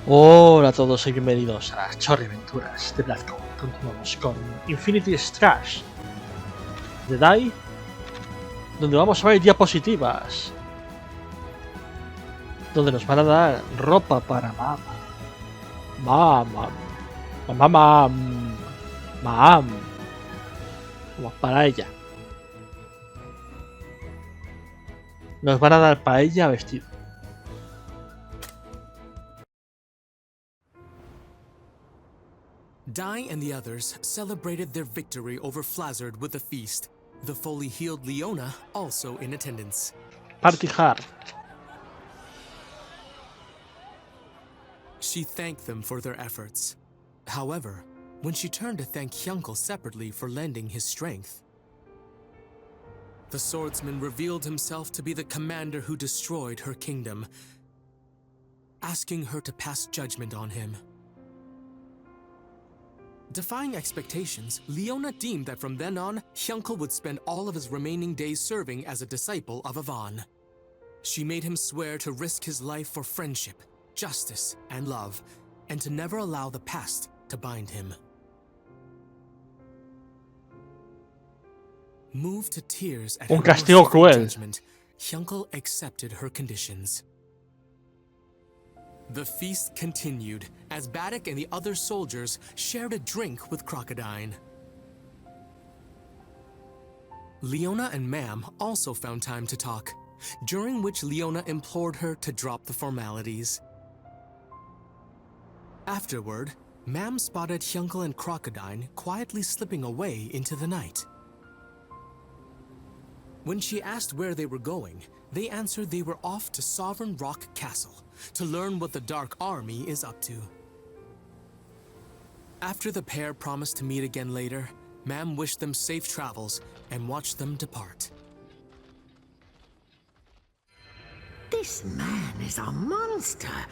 Hola a todos y bienvenidos a las chorriaventuras de Blasco. Continuamos con Infinity Strash de Die, donde vamos a ver diapositivas, donde nos van a dar ropa para mam, como para ella. Nos van a dar para ella vestido. Die and the others celebrated their victory over Flazzard with a feast, the fully healed Leona also in attendance. Party hard. She thanked them for their efforts. However, when she turned to thank Hyunkel separately for lending his strength, the swordsman revealed himself to be the commander who destroyed her kingdom, asking her to pass judgment on him. Defying expectations, Leona deemed that from then on, Hyunkel would spend all of his remaining days serving as a disciple of Yvonne. She made him swear to risk his life for friendship, justice, and love, and to never allow the past to bind him. Moved to tears at her castigo cruel. judgment, Hyunkel accepted her conditions. The feast continued as Baddock and the other soldiers shared a drink with Crocodile. Leona and Mam also found time to talk, during which Leona implored her to drop the formalities. Afterward, Mam spotted Hyunkel and Crocodile quietly slipping away into the night. When she asked where they were going, they answered they were off to Sovereign Rock Castle to learn what the Dark Army is up to. After the pair promised to meet again later, Mam wished them safe travels and watched them depart. This man is a monster.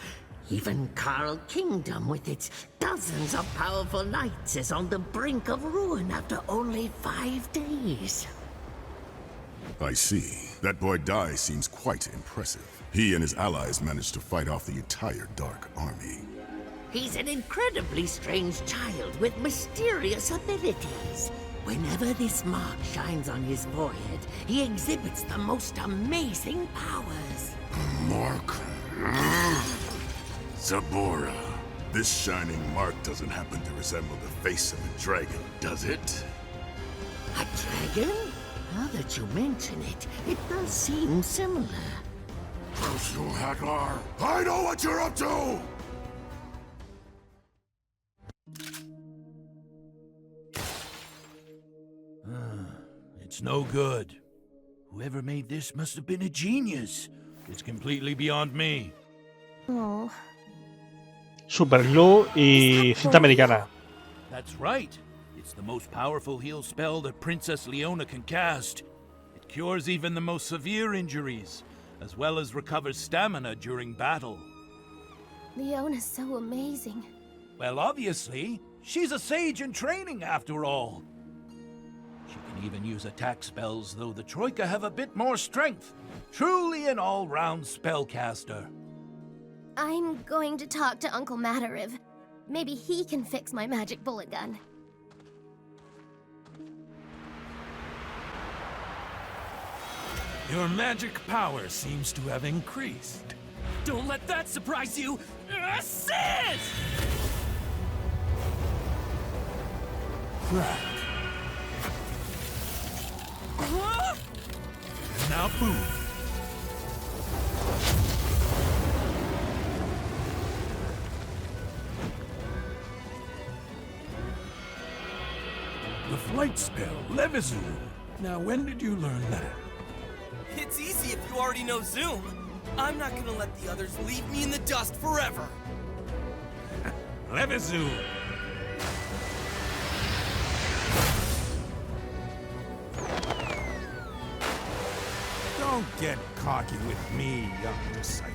Even Carl Kingdom, with its dozens of powerful knights, is on the brink of ruin after only 5 days. I see. That boy Dai seems quite impressive. He and his allies managed to fight off the entire Dark Army. He's an incredibly strange child with mysterious abilities. Whenever this mark shines on his forehead, he exhibits the most amazing powers. Mark. Zabora. This shining mark doesn't happen to resemble the face of a dragon, does it? A dragon? Now that you mention it, it does seem similar. Curse you, Hagar! I know what you're up to! It's no good. Whoever made this must have been a genius. It's completely beyond me. Oh. Superglue y cinta americana. That's right. It's the most powerful heal spell that Princess Leona can cast. It cures even the most severe injuries, as well as recovers stamina during battle. Leona's so amazing. Well, obviously, she's a sage in training after all. She can even use attack spells, though the Troika have a bit more strength. Truly an all-round spellcaster. I'm going to talk to Uncle Matariv. Maybe he can fix my magic bullet gun. Your magic power seems to have increased. Don't let that surprise you! Assist! Right. Now move. The flight spell, Levizu. Now, when did you learn that? It's easy if you already know Zoom. I'm not gonna let the others leave me in the dust forever. Levizu. Don't get cocky with me, young disciple.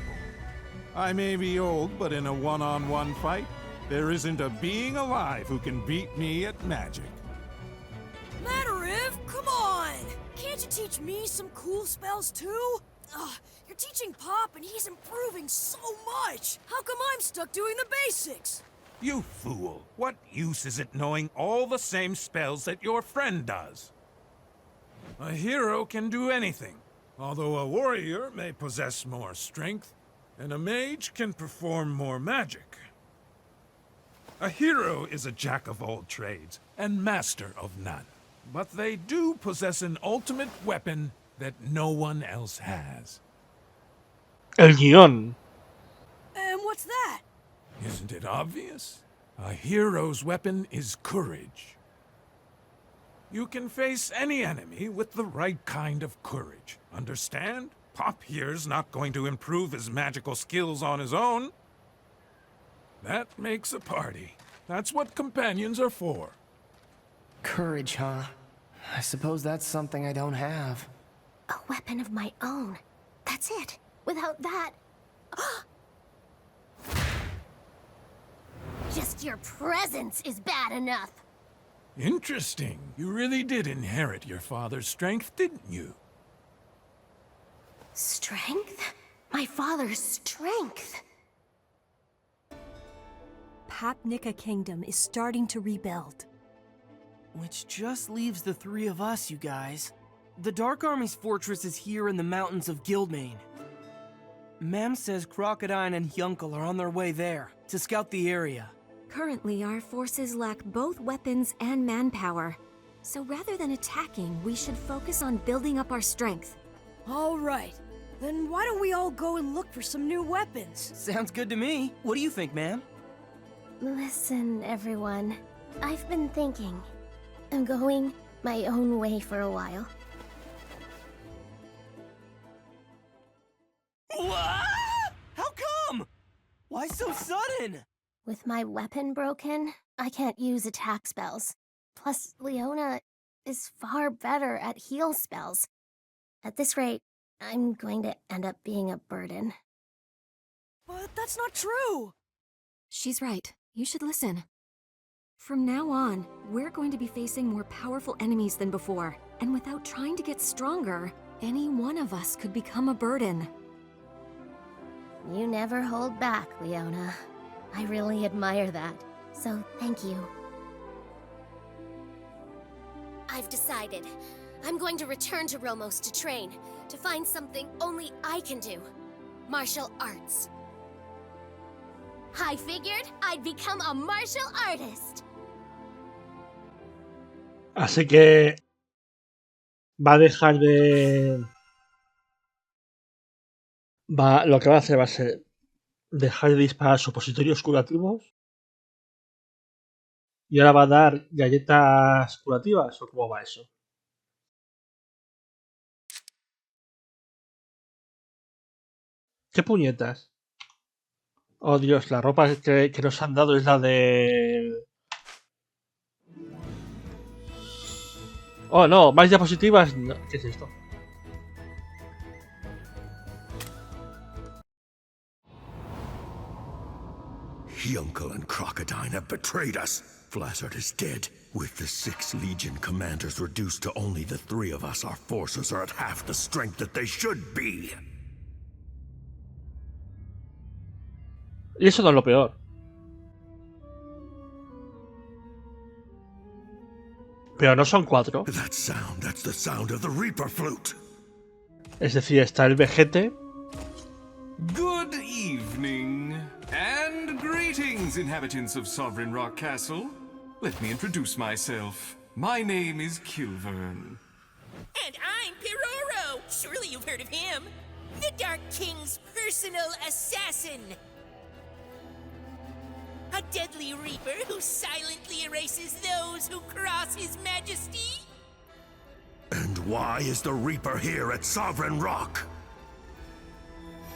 I may be old, but in a one-on-one fight, there isn't a being alive who can beat me at magic. Matariv, come on! Can't you teach me some cool spells too? You're teaching Pop and he's improving so much! How come I'm stuck doing the basics? You fool! What use is it knowing all the same spells that your friend does? A hero can do anything, although a warrior may possess more strength, and a mage can perform more magic. A hero is a jack of all trades and master of none, but they do possess an ultimate weapon that no one else has. Alguien. And what's that? Isn't it obvious? A hero's weapon is courage. You can face any enemy with the right kind of courage. Understand? Pop here's not going to improve his magical skills on his own. That makes a party. That's what companions are for. Courage, huh? I suppose that's something I don't have. A weapon of my own. That's it. Without that... Just your presence is bad enough. Interesting. You really did inherit your father's strength, didn't you? Strength? My father's strength? Papnica Kingdom is starting to rebuild. Which just leaves the three of us, you guys. The Dark Army's fortress is here in the mountains of Guildmane. Mam says Crocodile and Hyunkel are on their way there, to scout the area. Currently, our forces lack both weapons and manpower. So rather than attacking, we should focus on building up our strength. All right. Then why don't we all go and look for some new weapons? Sounds good to me. What do you think, ma'am? Listen, everyone. I've been thinking. I'm going my own way for a while. What? How come? Why so sudden? With my weapon broken, I can't use attack spells. Plus, Leona is far better at heal spells. At this rate, I'm going to end up being a burden. But that's not true! She's right. You should listen. From now on, we're going to be facing more powerful enemies than before. And without trying to get stronger, any one of us could become a burden. You never hold back, Leona. I really admire that. So, thank you. I've decided. I'm going to return to Romos to train, to find something only I can do. Martial arts. I figured I'd become a martial artist. Así que va a dejar de... lo que va a hacer va a ser dejar de disparar supositorios curativos y ahora va a dar galletas curativas, ¿o cómo va eso? ¿Qué puñetas? Oh Dios, la ropa que nos han dado es la de... Oh no, más diapositivas. No. ¿Qué es esto? Hyunkel and Crocodile have betrayed us. Flazzard is dead. With the 6 Legion commanders reduced to only the 3 of us, our forces are at half the strength that they should be. Y eso no es lo peor. Pero no son 4. That sound, that's the sound of the Reaper flute. Es decir, está el vejete. Good evening, and greetings, inhabitants of Sovereign Rock Castle. Let me introduce myself. My name is Kilvern. And I'm Piroro. Surely you've heard of him. The Dark King's personal assassin. A deadly reaper who silently erases those who cross his majesty. And why is the Reaper here at Sovereign Rock?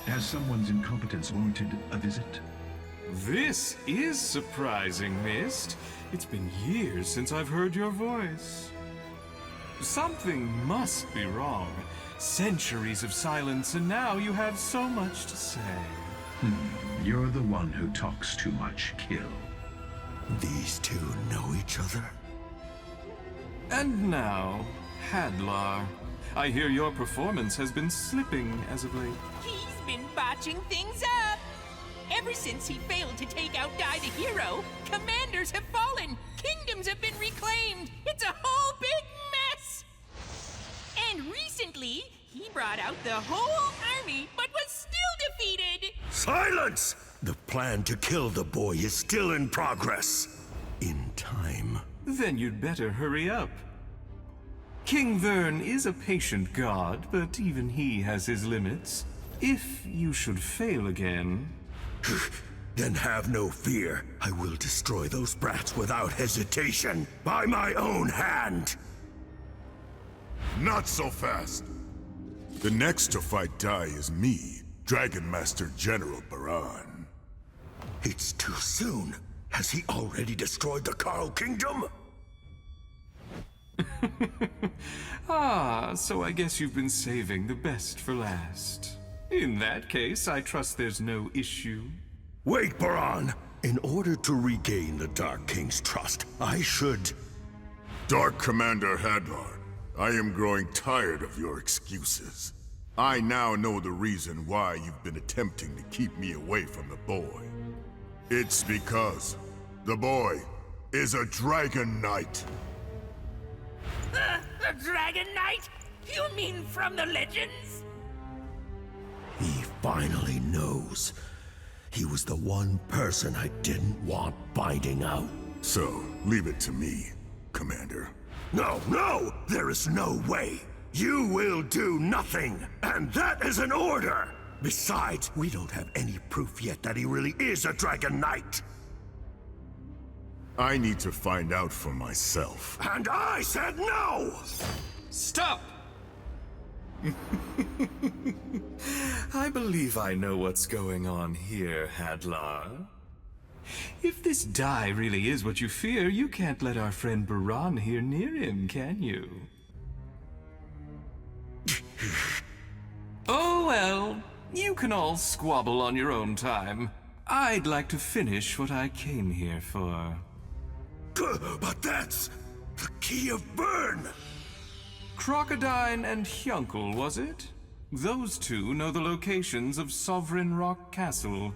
Has someone's incompetence warranted a visit? This is surprising, Mist. It's been years since I've heard your voice. Something must be wrong. Centuries of silence, and now you have so much to say. You're the one who talks too much, Kill. These two know each other? And now, Hadlar. I hear your performance has been slipping as of late. He's been botching things up. Ever since he failed to take out Dai the hero, commanders have fallen, kingdoms have been reclaimed. It's a whole big mess. And recently, he brought out the whole army, but was still defeated. Silence! The plan to kill the boy is still in progress. In time. Then you'd better hurry up. King Vern is a patient god, but even he has his limits. If you should fail again... Then have no fear. I will destroy those brats without hesitation, by my own hand. Not so fast. The next to fight Dai is me, Dragon Master General Baran. It's too soon. Has he already destroyed the Carl Kingdom? Ah, so I guess you've been saving the best for last. In that case, I trust there's no issue. Wait, Baran! In order to regain the Dark King's trust, I should... Dark Commander Hadlar, I am growing tired of your excuses. I now know the reason why you've been attempting to keep me away from the boy. It's because the boy is a Dragon Knight. A Dragon Knight? You mean from the legends? He finally knows. He was the one person I didn't want finding out. So, leave it to me, Commander. No, no! There is no way! You will do nothing! And that is an order! Besides, we don't have any proof yet that he really is a Dragon Knight! I need to find out for myself. And I said no! Stop! I believe I know what's going on here, Hadlar. If this Dai really is what you fear, you can't let our friend Baran here near him, can you? Oh well, you can all squabble on your own time. I'd like to finish what I came here for. But that's the key of Vern! Crocodine and Hyunkel, was it? Those two know the locations of Sovereign Rock Castle.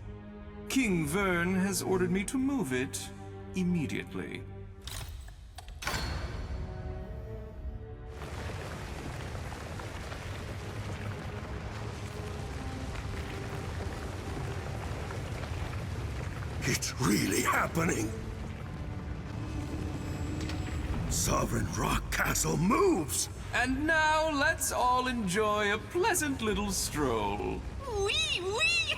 King Vern has ordered me to move it immediately. It's really happening! Sovereign Rock Castle moves! And now let's all enjoy a pleasant little stroll. Wee wee!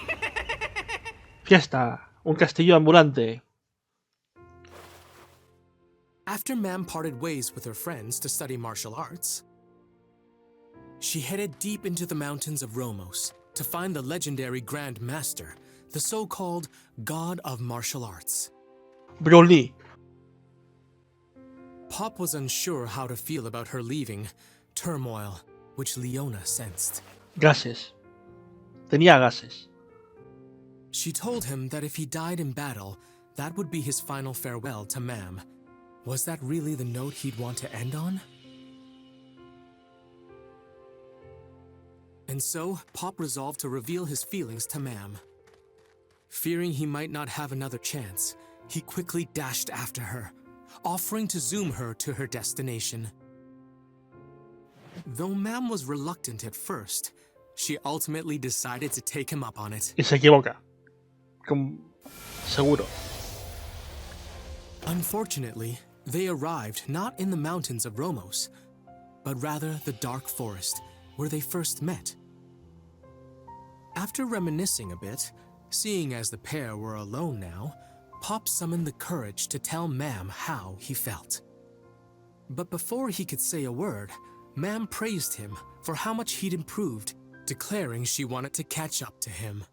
Fiesta, un castillo ambulante. After Mam parted ways with her friends to study martial arts, she headed deep into the mountains of Romos to find the legendary Grand Master, the so-called God of Martial Arts. Broly. Pop was unsure how to feel about her leaving, turmoil, which Leona sensed. Gases. Tenía gases. She told him that if he died in battle, that would be his final farewell to Mam. Was that really the note he'd want to end on? And so, Pop resolved to reveal his feelings to Mam. Fearing he might not have another chance, he quickly dashed after her, offering to zoom her to her destination. Though Mam was reluctant at first, she ultimately decided to take him up on it. Y se equivoca. Seguro. Unfortunately, they arrived not in the mountains of Romos, but rather the dark forest, where they first met. After reminiscing a bit, seeing as the pair were alone now, Pop summoned the courage to tell Mam how he felt. But before he could say a word, Mam praised him for how much he'd improved, declaring she wanted to catch up to him.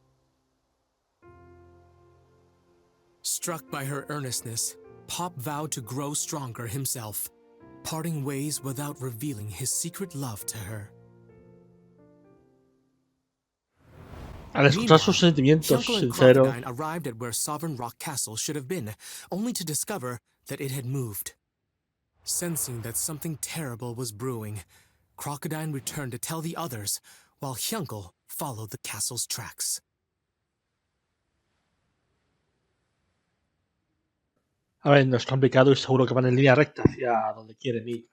Struck by her earnestness, Pop vowed to grow stronger himself, parting ways without revealing his secret love to her. Al escuchar sus sentimientos Hyunkel and sinceros, Crocodine arrived at where Sovereign Rock Castle should have been, only to discover that it had moved. Sensing that something terrible was brewing, Crocodine returned to tell the others, while Hyunkel followed the castle's tracks. A ver, no es complicado y seguro que van en línea recta hacia donde quieren ir.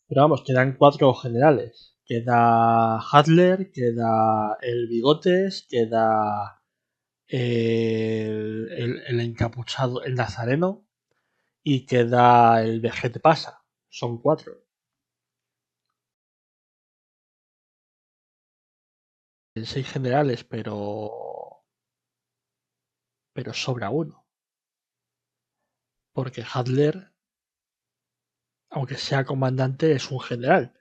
Pero vamos, quedan 4 generales. Queda Hadler, queda el Bigotes, queda el encapuchado, el Nazareno, y queda el Vejete Pasa. Son 4. 6 generales, pero sobra uno. Porque Hadler, aunque sea comandante, es un general.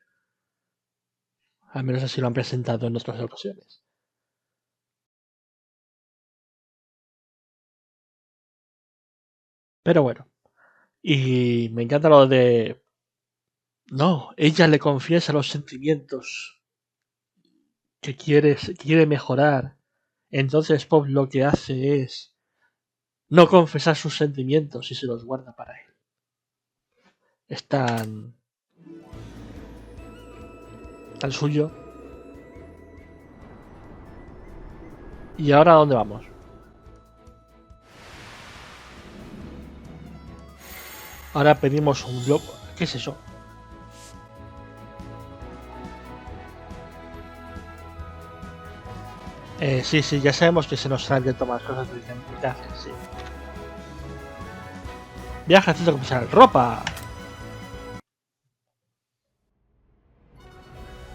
Al menos así lo han presentado en otras ocasiones. Pero bueno. Y me encanta lo de... No, ella le confiesa los sentimientos que quiere mejorar. Entonces Pop lo que hace es no confesar sus sentimientos y se los guarda para él. Es tan suyo. ¿Y ahora a dónde vamos? Ahora pedimos un globo. ¿Qué es eso? Sí, ya sabemos que se nos salen de tomar cosas de viaje, sí. Viaja haciendo comercial. ¡Ropa!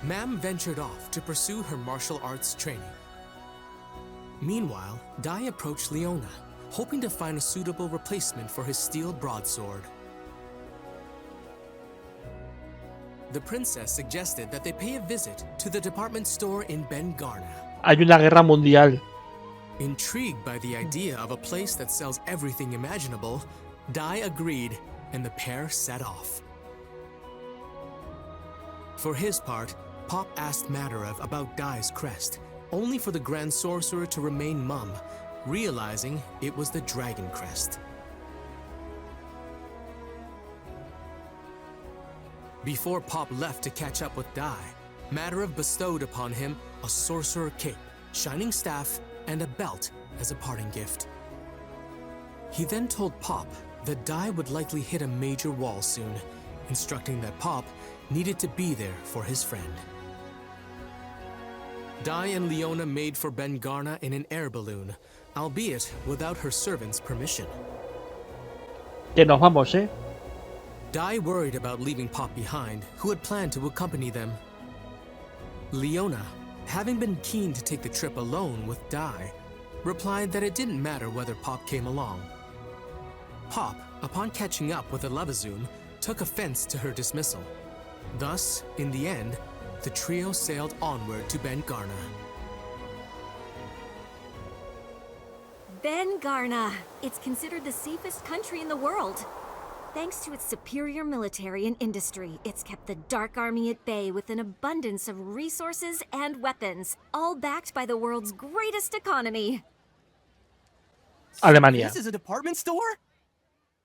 Mam ventured off to pursue her martial arts training. Meanwhile, Dai approached Leona, hoping to find a suitable replacement for his steel broadsword. The princess suggested that they pay a visit to the department store in Ben Garna. Hay una guerra mundial. Intrigued by the idea of a place that sells everything imaginable, Dai agreed, and the pair set off. For his part, Pop asked Madarev about Dai's crest, only for the Grand Sorcerer to remain mum, realizing it was the Dragon Crest. Before Pop left to catch up with Dai, Madarev bestowed upon him a sorcerer cape, shining staff, and a belt as a parting gift. He then told Pop that Dai would likely hit a major wall soon, instructing that Pop needed to be there for his friend. Dai and Leona made for Ben Garna in an air balloon, albeit without her servant's permission. Que nos vamos, Dai worried about leaving Pop behind, who had planned to accompany them. Leona, having been keen to take the trip alone with Dai, replied that it didn't matter whether Pop came along. Pop, upon catching up with the Levazoon, took offense to her dismissal. Thus, in the end, the trio sailed onward to Ben Garna. Ben Garna. It's considered the safest country in the world. Thanks to its superior military and industry, it's kept the Dark Army at bay with an abundance of resources and weapons, all backed by the world's greatest economy. Alemania. This is a department store?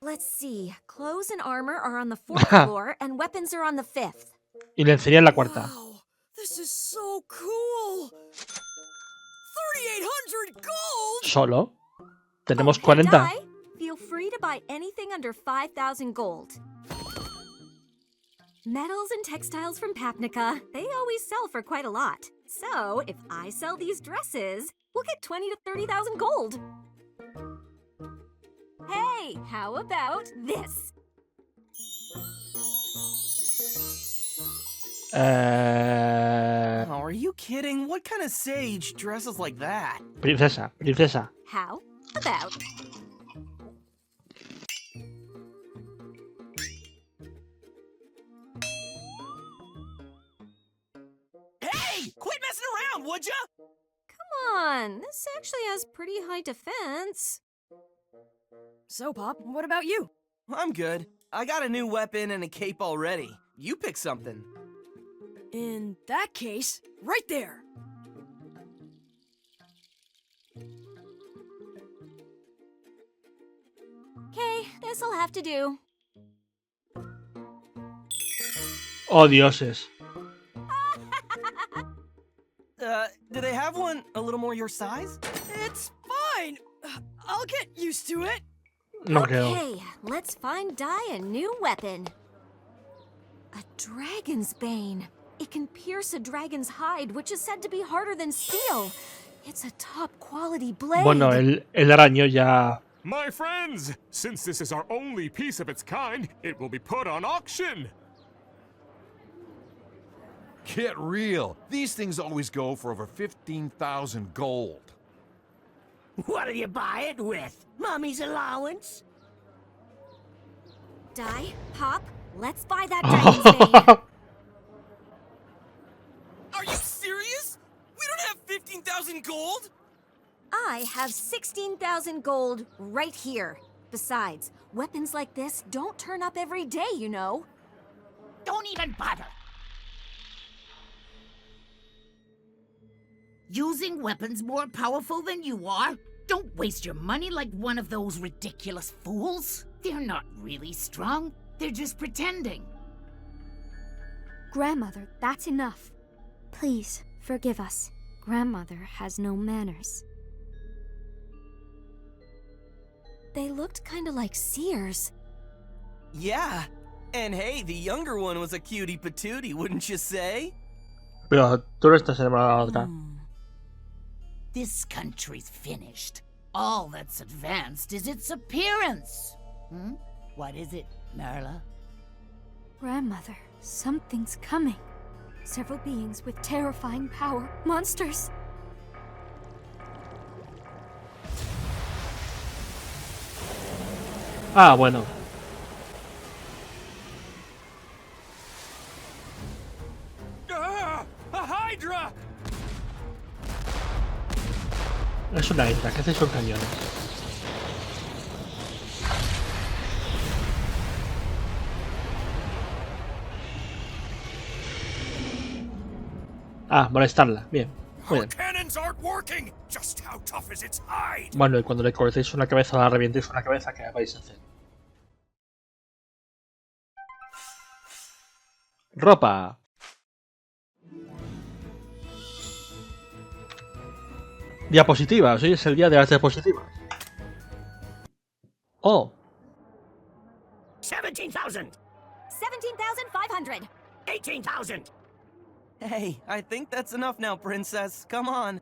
Let's see. Clothes and armor are on the 4th floor, and weapons are on the 5th. Y le enseñé en la cuarta. Wow, this is so cool. 3,800 gold. ¿Solo? Tenemos Okay, 40. Dai, feel free to buy anything under 5,000 gold. Metals and textiles from Papnica, they always sell for quite a lot. So, if I sell these dresses, we'll get 20 to 30,000 gold. Hey, how about this? Oh, are you kidding? What kind of sage dresses like that? Princesa. How about... Hey! Quit messing around, would ya? Come on, this actually has pretty high defense. So, Pop, what about you? I'm good. I got a new weapon and a cape already. You pick something. In that case, right there. Okay, this'll have to do. Oh, dioses. Do they have one a little more your size? It's fine. I'll get used to it. No creo. Okay, let's find Dai a new weapon. A dragon's bane. It can pierce a dragon's hide, which is said to be harder than steel. It's a top quality blade. Bueno, el araño ya. My friends, since this is our only piece of its kind, it will be put on auction. Get real. These things always go for over 15,000 gold. What'll you buy it with? Mommy's allowance? Dai, Pop, let's buy that dragon's bane. Are you serious? We don't have 15,000 gold? I have 16,000 gold right here. Besides, weapons like this don't turn up every day, you know. Don't even bother. Using weapons more powerful than you are? Don't waste your money like one of those ridiculous fools. They're not really strong. They're just pretending. Grandmother, that's enough. Please, forgive us. Grandmother has no manners. They looked kinda like seers. Yeah. And hey, the younger one was a cutie patootie, wouldn't you say? Pero tú no estás enamorada de la otra. This country's finished. All that's advanced is its appearance. What is it, Marla? Grandmother, something's coming. Several beings with terrifying power. Monsters! Ah, bueno. Ah, a Hydra! Es una isla, ¿qué hacéis con cañones? Ah, molestarla. Bien. Muy bien. Cannons aren't working. Just how tough is its hide? Bueno, y cuando le cortéis una cabeza o la revientéis una cabeza, ¿qué vais a hacer? Ropa. Diapositivas. Hoy es el día de las diapositivas. Oh. 17,000! 17,500! 18,000! Hey, I think that's enough now, Princess. Come on.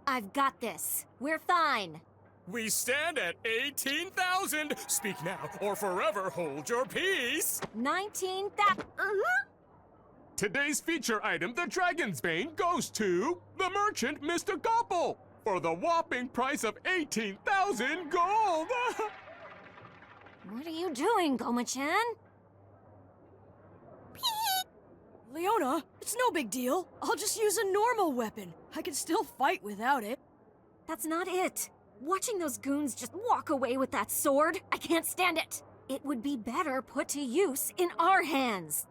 I've got this. We're fine. We stand at 18,000. Speak now, or forever hold your peace. 19,000. Today's feature item, the Dragon's Bane, goes to the merchant, Mr. Gopple, for the whopping price of 18,000 gold. What are you doing, Goma-chan? Leona, it's no big deal. I'll just use a normal weapon. I can still fight without it. That's not it. Watching those goons just walk away with that sword, I can't stand it. It would be better put to use in our hands.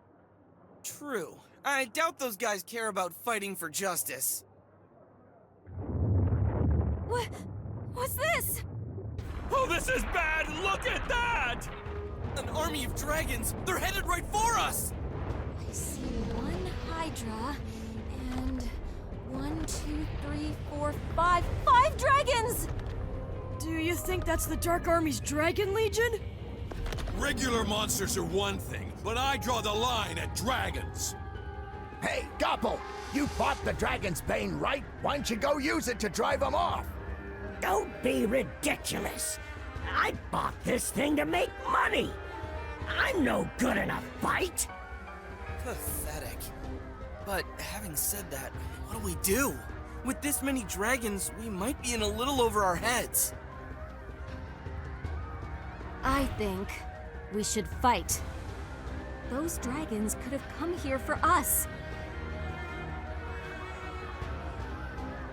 True. I doubt those guys care about fighting for justice. What's this? Oh, this is bad! Look at that! An army of dragons! They're headed right for us! I see one Hydra, and 1, 2, 3, 4, 5 dragons! Do you think that's the Dark Army's Dragon Legion? Regular monsters are one thing, but I draw the line at dragons. Hey, Gopple! You bought the Dragon's Bane, right? Why don't you go use it to drive them off? Don't be ridiculous. I bought this thing to make money. I'm no good in a fight. Pathetic. But having said that, what do we do? With this many dragons, we might be in a little over our heads. I think we should fight. Those dragons could have come here for us.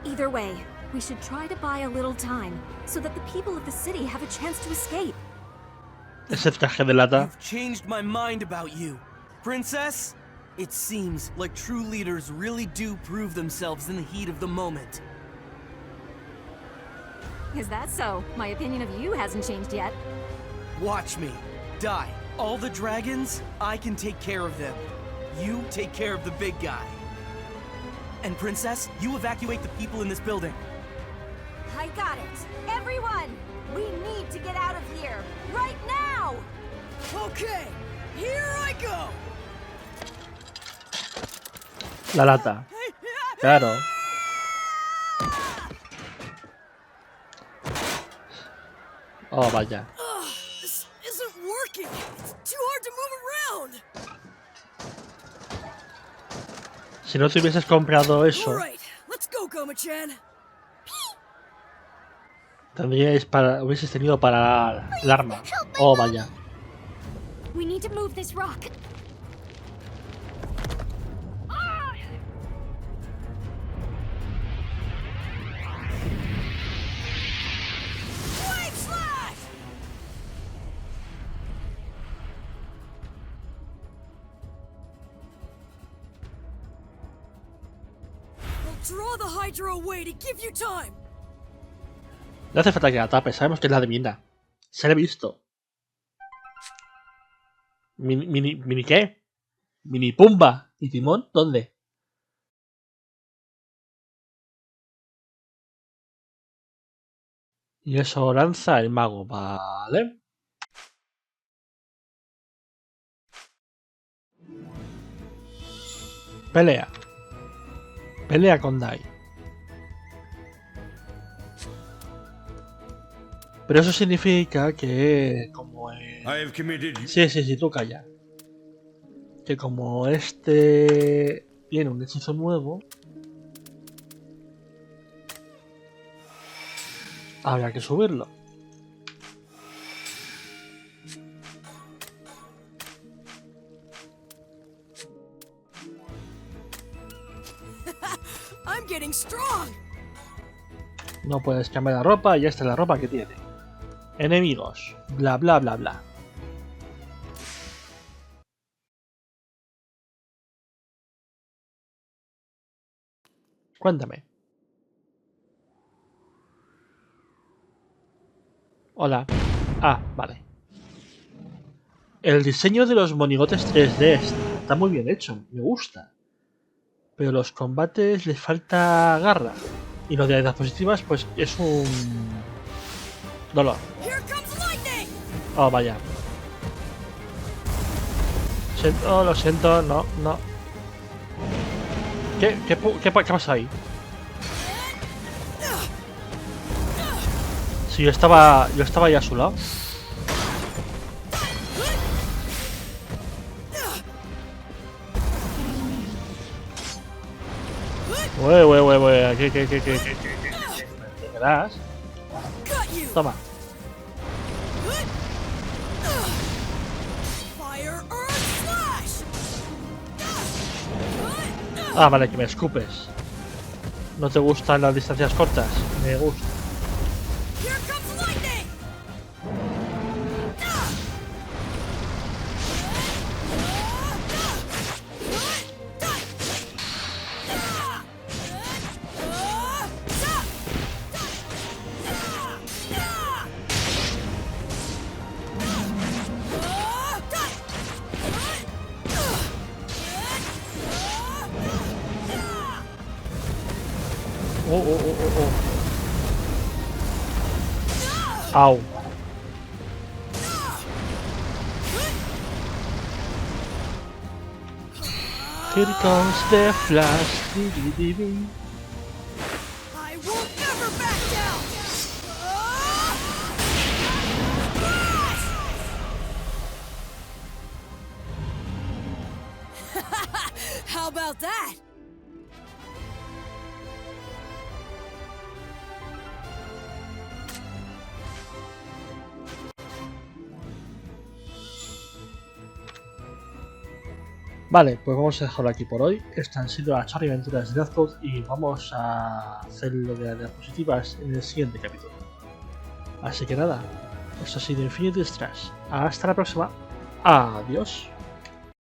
Either way, we should try to buy a little time, so that the people of the city have a chance to escape. Ese traje de lata. You've changed my mind about you. Princess, it seems like true leaders really do prove themselves in the heat of the moment. Is that so? My opinion of you hasn't changed yet. Watch me. Die. All the dragons, I can take care of them. You take care of the big guy. And Princess, you evacuate the people in this building. I got it. Everyone, we need to get out of here right now. Okay, here I go. La lata. Claro. Oh, vaya. This isn't working. It's too hard to move around. Si no te hubieses comprado eso, All right, let's go, Goma-chan. hubieses tenido para el arma. Oh, vaya. We need to move this rock. Wave slash! We'll draw the Hydra away to give you time. No hace falta que la tape, sabemos que es la de Mina. Se la he visto. ¿Mini qué? ¿Mini Pumba? ¿Y Timón? ¿Dónde? Y eso lanza el mago, vale. Pelea. Pelea con Dai. Pero eso significa que como sí, tú calla. Que como este tiene un hechizo nuevo, habrá que subirlo. I'm getting strong. No puedes cambiar la ropa y esta es la ropa que tiene. Enemigos, bla bla bla bla. Cuéntame. Hola. Ah, vale. El diseño de los monigotes 3D está muy bien hecho, me gusta. Pero los combates les falta garra. Y lo de las diapositivas, pues es un dolor. Oh, vaya. Oh, lo siento, no. ¿Qué pasa ahí? Si yo estaba ya a su lado. Wey, ¿qué das? Toma. Ah, vale, que me escupes. ¿No te gustan las distancias cortas? Me gusta. Oh. Au. Here comes the flash. I won't ever back down. How about that? Vale, pues vamos a dejarlo aquí por hoy. Estas han sido las Charlie Aventuras de Deathcode y vamos a hacer lo de las diapositivas en el siguiente capítulo. Así que nada, esto ha sido Infinity Strash. Hasta la próxima. Adiós.